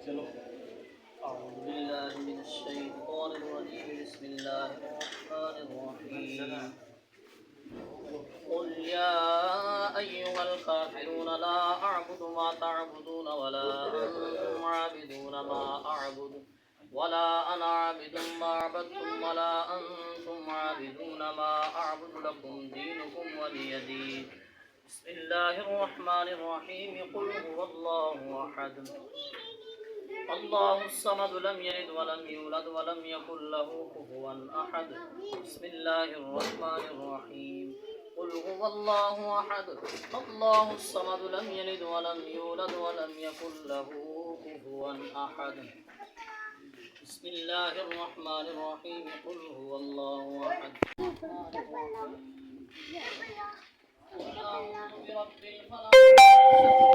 चलो أعوذ بالله من الشيطان الرجيم بسم الله الرحمن الرحيم قل يا أيها الكافرون لا أعبد ما تعبدون ولا أنتم عابدون ما أعبد ولا أنا عابد ما عبدتم ولا أنتم عابدون ما أعبد لكم دينكم ولي دين بسم الله الرحمن الرحيم قل هو الله أحد الله الصمد لم يلد ولم يولد ولم يكن له كفوا أحد بسم الله الرحمن الرحيم قل هو الله أحد الله الصمد لم يلد ولم يولد ولم يكن له كفوا أحد بسم الله الرحمن الرحيم قل هو الله أحد قل أعوذ برب الفلق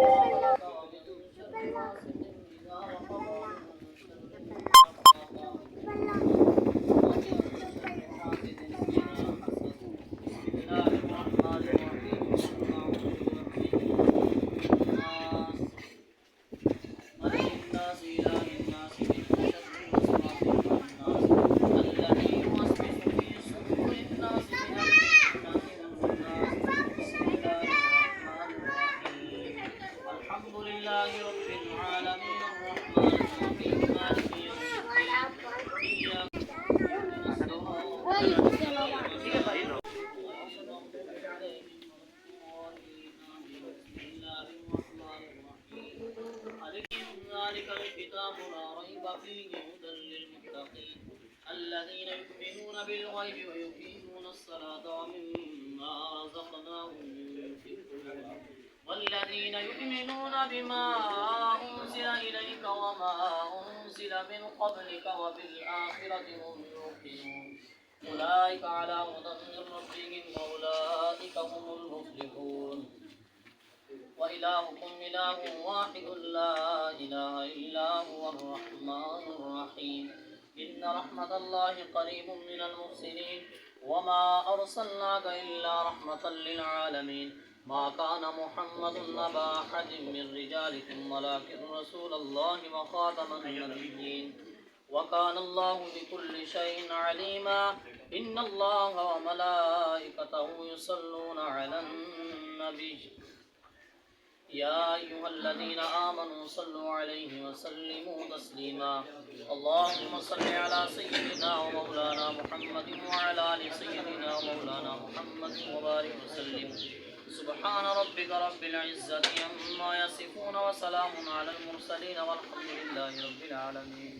ومن شر غاسق إذا وقب ومن شر النفاثات ومن شر حاسد إذا حسد بسم الله الرحمن الرحيم قل أعوذ برب الناس ملك الناس إله الناس من شر الوسواس الخناس الذي يوسوس في صدور الناس من الجنة والناس بسم الله الرحمن الرحيم الحمد لله رب العالمين الرحمن الرحيم مالك يوم الدين إياك نعبد ونستعين ذلك الكتاب لا ريب فيه هدى للمتقين الذين يؤمنون بالغيب ويقيمون الصلاة ومما رزقناهم ينفقون والذين يؤمنون بما أنزل إليك وما أنزل من قبلك وبالآخرة هم يوقنون أولئك على هدى من ربهم وأولئك هم المفلحون وإلهكم إله واحد لا إله إلا هو الرحمن الرحيم إن رحمة الله قريب من المحسنين وما أرسلناك إلا رحمة للعالمين ما كان محمد أبا أحد من رجالكم ولكن رسول الله وخاتم النبيين وكان الله بكل شيء عليما إن الله وملائكته يصلون على النبي يا أيها الذين آمنوا صلوا عليه وسلموا تسليما اللهم صل على سيدنا ومولانا محمد وعلى آل سيدنا ومولانا محمد وبارك وسلم سبحان ربك رب العزة عما يصفون وسلام على المرسلين والحمد لله رب العالمين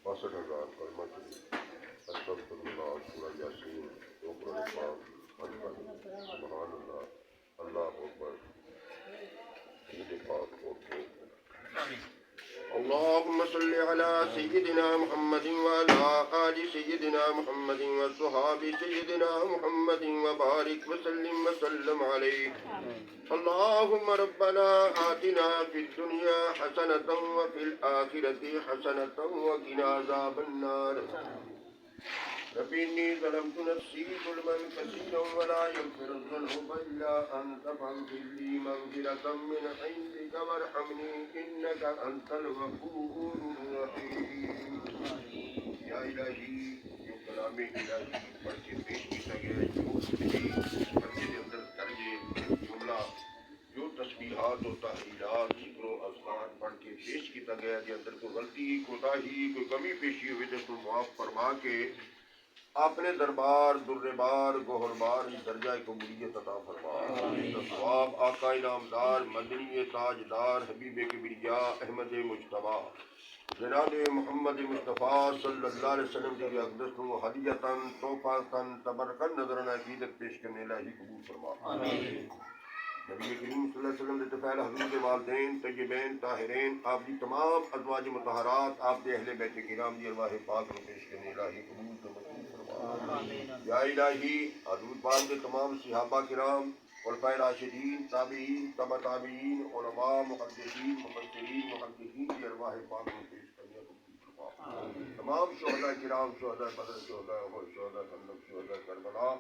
बासठ हज़ार कलमा अस्तगफिरुल्लाह सूरा यासीन कुरान पाक सुभान अल्लाह अल्लाहु अकबर ईद पाक اللهم صل على سيدنا محمد وعلى آل سيدنا محمد وصحاب سيدنا محمد وبارك وسلم عليه اللهم ربنا آتنا في الدنيا حسنة وفي الآخرة حسنة وقنا عذاب النار رب إني ظلمت نفسي ظلما كثيرا ولا يغفر الذنوب إلا أنت فاغفر لي مغفرة من عندك وارحمني إنك أنت الغفور الرحيم يا إلهي जो कलाम इलाही पढ़ के पेश किया गया है जो पर्चे के अंदर दर्ज जुमला जो तस्बीहात और तहरीरात जिक्र अज़कार पढ़ के पेश किया गया के अंदर कोई गलती कोताही कोई कमी पेशी हुई तो उसको माफ़ फरमा के अपने दरबार दुर्रेबार गोहरबार दर्जा कबूलियत अता फरमा सवाब आका इनामदार मदनी ताजदार हबीब किबरिया अहमद मुज्तबा जनाब मोहम्मद मुस्तफ़ा सल्लल्लाहु अलैहि वसल्लम की अक़दस को हदियतन तोहफ़तन तबरकन नज़रन अक़ीदत पेश करने लाही कबूल फरमा आमीन। नबी करीम सल्लल्लाहु अलैहि वसल्लम के तफैल हजूर के वालदैन तय्यबैन ताहिरैन आप दी तमाम अज़वाज मुतहरात आप दे अहले बैत किराम दी अरवाह पाक को पेश करने इलाही कबूल तो मंजूर फरमा। या इलाही हजूर पाक के तमाम सहाबा किराम खुलफाए राशिदीन ताबईन तबा ताबईन उलमा मुहद्दिसीन मुफस्सिरीन मुहद्दिसीन की अरवाह पाक को पेश करने कबूल फरमा। तमाम शुहदा किराम शुहदा बदर शुहदा और शुहदा खंदक शुहदा करबला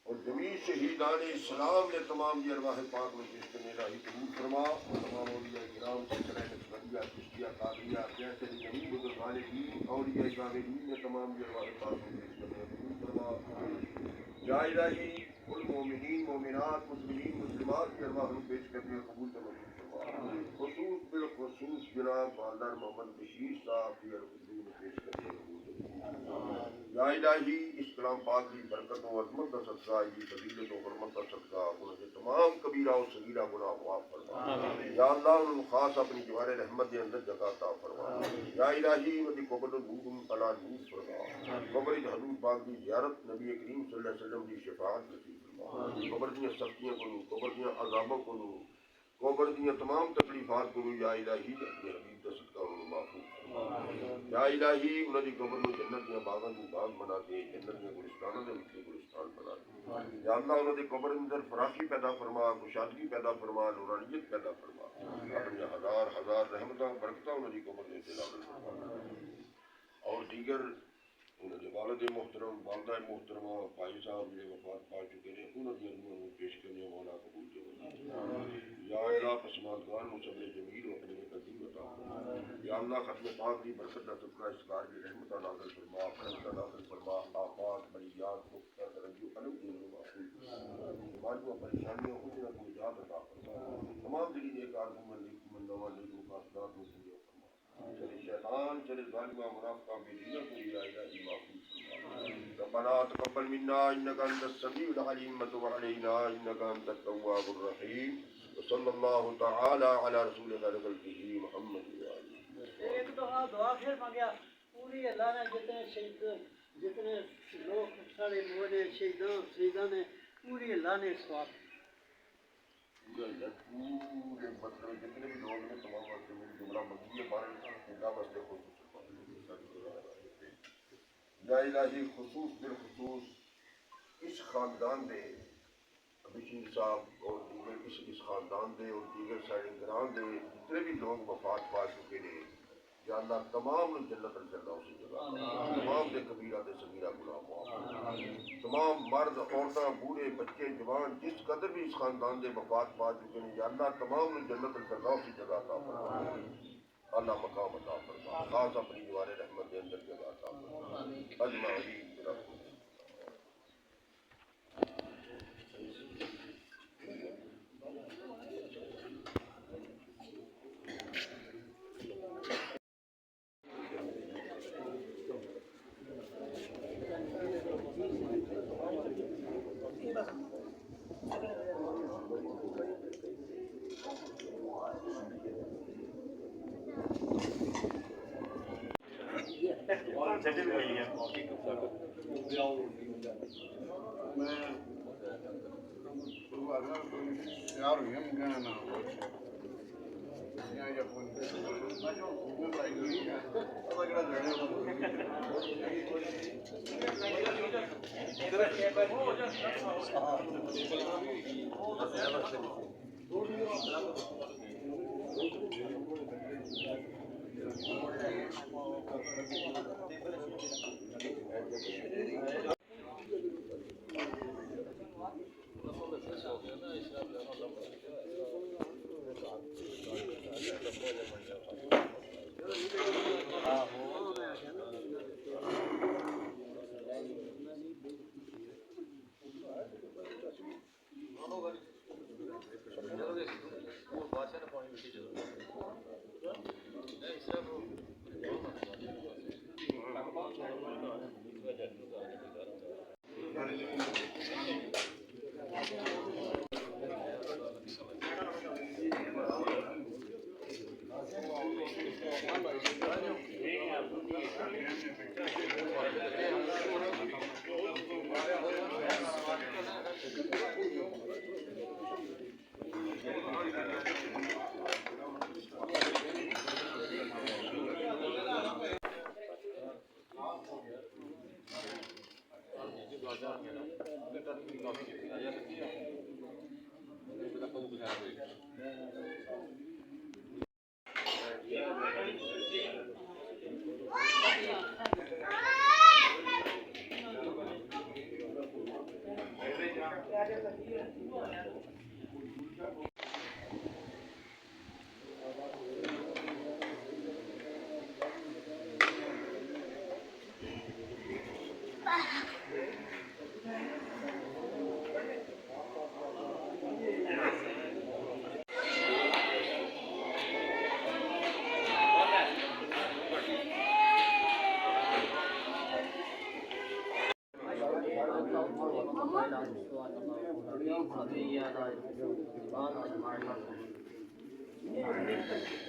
और जमीन शहीदान इस्लाम ने तमाम ये अरवाह पाक में पेश करने इलाही कबूल फरमा। तमाम औलिया किराम सिलसिला नक्शबंदिया चिश्तिया कादरिया जैसे जमीन बुजुर्गान दीन औलिया कामिलीन ने तमाम ये अरवाह पाक में पेश करने कबूल फरमा। या इलाही कुल मोमिनीन मोमिनात मुस्लिमीन मुस्लिमात की अरवाह में पेश करने कबूल फरमा। खुसूस बिलखुसूस जनाब बालदार मोहम्मद बशीर साहब की अरवाह में पेश करने कबूल फरमा। या इलाही इस कलाम पाक की बरकत और अज़मत का सदका की फजीलत और हरमत का सदका उनके तमाम कबीरा और सगीरा गुनाह माफ़ फरमा। या अल्लाह उन खास अपनी दीवार रहमत के अंदर जगह अता फरमा। या इलाही वदी कब्र नूर अला नूर फरमा। कब्र हजूर पाक की ज़ियारत नबी करीम सल्लल्लाहु अलैहि वसल्लम की शफाअत नसीब फरमा। कब्र दी सख्तियां को कब्र दी अज़ाबों को कब्र दी तमाम तकलीफात को या इलाही अपने हबीब का सदका और माफूज या इलाही उन्होंने कब्र में जन्नत के बागों को बाग बना दे जन्नत के गुलिस्तानों के नीचे गुलिस्तान बना दे। या अल्लाह उन्होंने कब्र के अंदर फराखी पैदा फरमा कुशादगी पैदा फरमा नूरानियत पैदा फरमा। अपनी हजार हजार रहमत बरकत उन्होंने कब्र में नाज़िल फरमा। और दीगर उन्होंने वालिद मोहतरम वालदा मोहतरमा भाई साहब जो वफात पा चुके हैं उन्होंने अरमान पेश करने मौला कबूल के या अल्लाह पसमानदान मुसब्बिर जमील अपने कदीम अता फरमा। या अल्लाह खत्म पाक की बरकत का सदका इस कार की रहमत नाज़िल फरमा फरमान नाज़िल फरमा आफात बलियात नुक्ता तरज्जु अलग दिन माफूल बीमारियों परेशानियों कुछ न कुछ निजात अता फरमा। तमाम दिली नेक आरज़ू में नेक मंदवा नेक मुकासदात में पूरे फरमा। चले शैतान चले जालिमा मुनाफिका बेदीनों को इलाही माफूल फरमा। रब्बना तक़ब्बल मिन्ना इन्नका अंतस समीउल अलीम व तुब अलैना इन्नका अंतत तव्वाबुर रहीम। सल्लल्लाहु तआला अला रसूलिल खल्क़िही मुहम्मद व आलिहि। एक दुआ फिर मांगया पूरी अल्लाह ने जितने शहीद जितने लोग सारे मोरे शहीदान ने पूरी अल्लाह ने सवाब पूरे मतलब जितने भी लोग हैं तमाम वास्ते मेरी जुमला मंगी है बारह अल्लाह वास्ते खुसूस या इलाही खुसूस बिलखुसूस इस खानदान दे बशीर साहब और दीगर इस खानदान दे और दीगर साढ़े ग्राम दे जितने भी लोग वफात पा चुके हैं या अल्लाह तमाम जन्नत फिरदौस जगह तमाम दे कबीरा दे सगीरा गुनाह माफ तमाम मर्द औरतां बूढ़े बच्चे जवान जिस कदर भी इस खानदान दे वफात पा चुके हैं या अल्लाह तमाम जन्नत फिरदौस जगह अता फरमा। अल्लाह मकाम अता फरमा खास अपनी दीवार रहमत के अंदर जगह अता फरमा अजमाईन।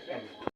Mama.